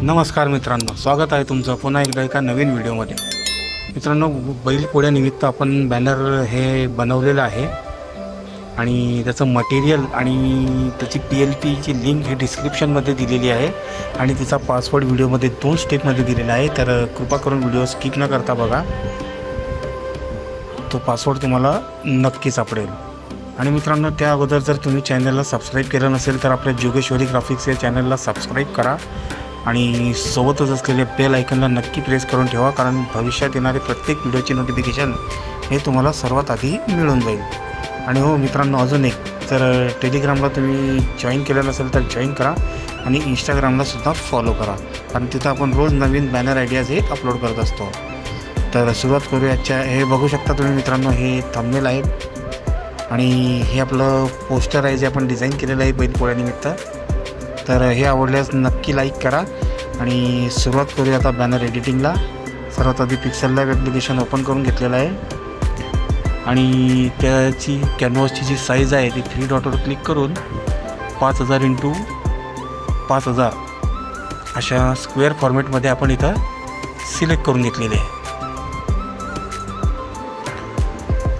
नमस्कार मित्रांनो, स्वागत आहे तुमचं पुन्हा एकदा एका नवीन व्हिडिओमध्ये। मित्रांनो, बैलपोळ्यानिमित्त आपण बॅनर हे बनवलेलं आहे आणि त्याचं मटेरियल आणि त्याची PLPची लिंक हे डिस्क्रिप्शनमध्ये दिलेली आहे आणि तिचा पासवर्ड व्हिडिओमध्ये 2 स्टेपमध्ये दिलेला आहे। तर कृपा करून व्हिडिओ स्किप न करता बघा, तो पासवर्ड तुम्हाला नक्की सापडेल। आणि मित्रांनो, त्या अगोदर जर तुम्ही चॅनलला सबस्क्राईब केलं नसेल तर आपल्या जोगेश्वरी ग्राफिक्स या चॅनलला सबस्क्राईब करा आणि सोबतच असलेल्या बेल आयकॉनला नक्की प्रेस करून ठेवा, कारण भविष्यात येणारे प्रत्येक व्हिडिओची नोटिफिकेशन हे तुम्हाला सर्वात आधी मिळून जाईल। आणि हो मित्रांनो, अजून एक, जर टेलिग्रामला तुम्ही जॉईन केलं नसेल तर जॉईन करा आणि इंस्टाग्रामला सुद्धा फॉलो करा, कारण तिथं आपण रोज नवीन बॅनर आयडियाज हे अपलोड करत असतो। तर सुरुवात करूया। हे बघू शकता तुम्ही मित्रांनो, हे थंबनेल आहे आणि हे आपलं पोस्टर आहे जे आपण डिझाईन केलेलं आहे बैलपोळ्यानिमित्त। तर हे आवडल्यास नक्की लाईक करा आणि सुरुवात करूया आता बॅनर एडिटिंगला। सर्वात आधी पिक्सेल लॅब ॲप्लिकेशन ओपन करून घेतलेलं आहे आणि त्याची कॅनव्हासची जी साईज आहे ती 3 डॉटवर क्लिक करून 5000 × 5000 अशा स्क्वेअर फॉर्मॅटमध्ये आपण इथं सिलेक्ट करून घेतलेले आहे।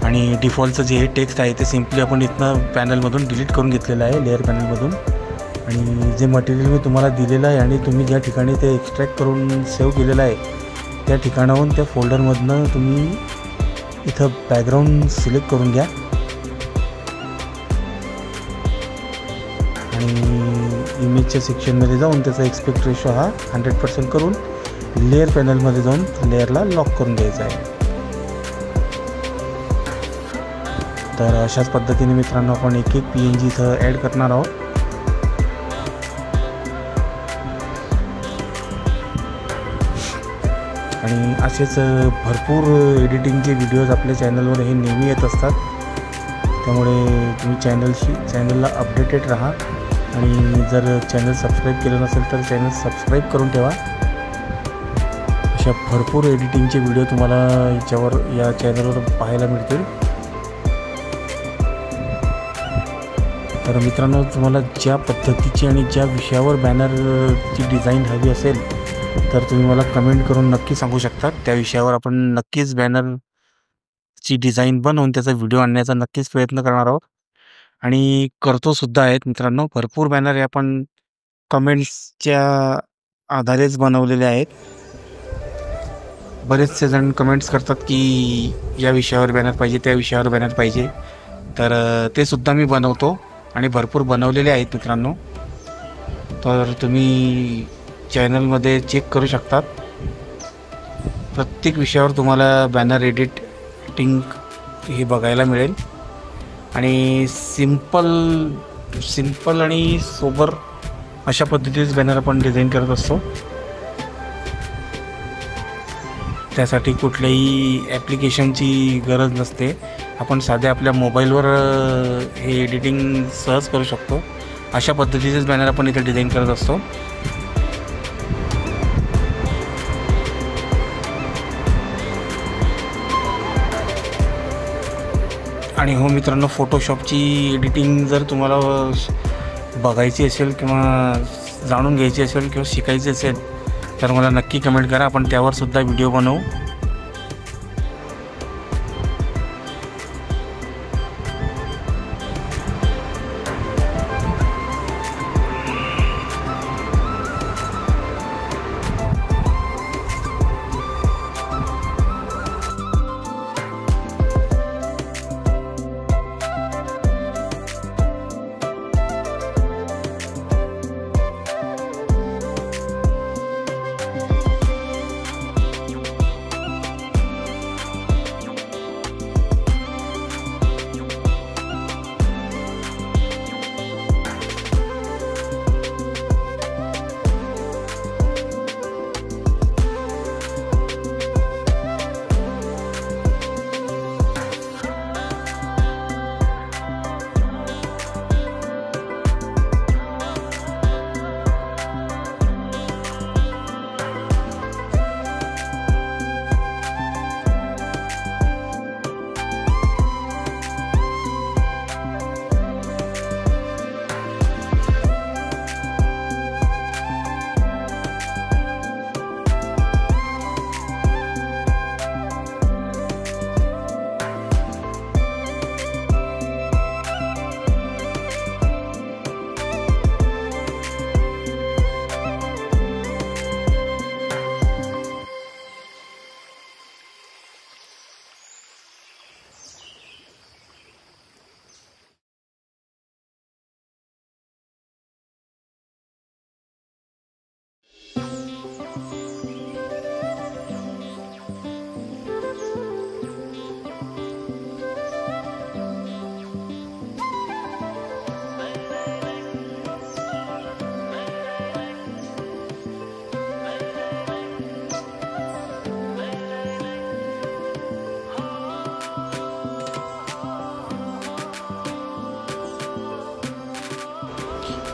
आणि डिफॉल्टचं जे टेक्स्ट आहे ते सिम्पली आपण इथनं पॅनलमधून डिलीट करून घेतलेलं आहे, लेअर पॅनलमधून। आणि जे मटेरियल मी तुम्हाला दिलेलं आहे आणि तुम्ही ज्या ठिकाणी ते एक्स्ट्रॅक्ट करून सेव्ह केलेलं आहे त्या ठिकाणाहून त्या फोल्डरमधनं तुम्ही इथं बॅकग्राऊंड सिलेक्ट करून घ्या आणि इमेजच्या सेक्शनमध्ये जाऊन त्याचा एक्सपेक्ट रेशो हा 100% करून लेअर पॅनलमध्ये जाऊन लेअरला लॉक करून द्यायचा आहे। तर अशाच पद्धतीने मित्रांनो आपण एक PNG इथं ॲड करणार आहोत। आणि असेच भरपूर एडिटिंगचे व्हिडिओज आपल्या चॅनलवर हे नेहमी येत असतात, त्यामुळे तुम्ही चॅनलला अपडेटेड राहा आणि जर चॅनल सबस्क्राईब केलं नसेल तर चॅनल सबस्क्राईब करून ठेवा। अशा भरपूर एडिटिंगचे व्हिडिओ तुम्हाला या चॅनलवर पाहायला मिळतील। तर मित्रांनो, तुम्हाला ज्या पद्धतीची आणि ज्या विषयावर बॅनरची डिझाईन हवी असेल तर तुम्ही मला कमेंट करून नक्की सांगू शकता। त्या विषयावर आपण नक्कीच बॅनरची डिझाईन बनवून त्याचा व्हिडिओ आणण्याचा नक्कीच प्रयत्न करणार आहोत आणि करतो सुद्धा आहेत। मित्रांनो, भरपूर बॅनर हे आपण कमेंट्सच्या आधारेच बनवलेले आहेत। बरेचसे जण कमेंट्स करतात की या विषयावर बॅनर पाहिजे, त्या विषयावर बॅनर पाहिजे, तर ते सुद्धा मी बनवतो आणि भरपूर बनवलेले आहेत मित्रांनो। तर तुम्ही चॅनलमध्ये चेक करू शकतात, प्रत्येक विषयावर तुम्हाला बॅनर एडिटिंग हे बघायला मिळेल आणि सिंपल आणि सोबर अशा पद्धतीचे बॅनर आपण डिझाईन करत असतो। त्यासाठी कुठल्याही ॲप्लिकेशनची गरज नसते, आपण साध्या आपल्या मोबाईलवर हे एडिटिंग सहज करू शकतो। अशा पद्धतीचेच बॅनर आपण इथे डिझाईन करत असतो। आणि हो मित्रांनो, फोटोशॉपची एडिटिंग जर तुम्हाला बघायची असेल किंवा जाणून घ्यायची असेल किंवा शिकायची असेल तर मला नक्की कमेंट करा, आपण त्यावर सुद्धा व्हिडिओ बनवू।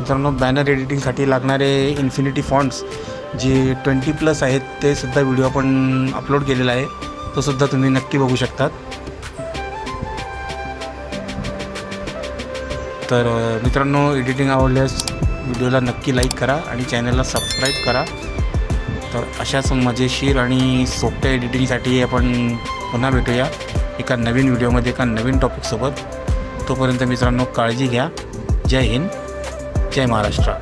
मित्रांनो बॅनर एडिटिंगसाठी लागणारे इन्फिनिटी फॉन्ट्स जे 20+ आहेत ते सुद्धा व्हिडिओ आपण अपलोड केलेला आहे, तो सुद्धा तुम्ही नक्की बघू शकतात। तर मित्रांनो एडिटिंग आवडल्यास व्हिडिओला नक्की लाईक करा आणि चॅनलला सबस्क्राईब करा। तर अशाच मजेशीर आणि सोप्या एडिटिंगसाठी आपण पुन्हा भेटूया एका नवीन व्हिडिओमध्ये एका नवीन टॉपिकसोबत। तोपर्यंत मित्रांनो काळजी घ्या। जय हिंद, जय महाराष्ट्र।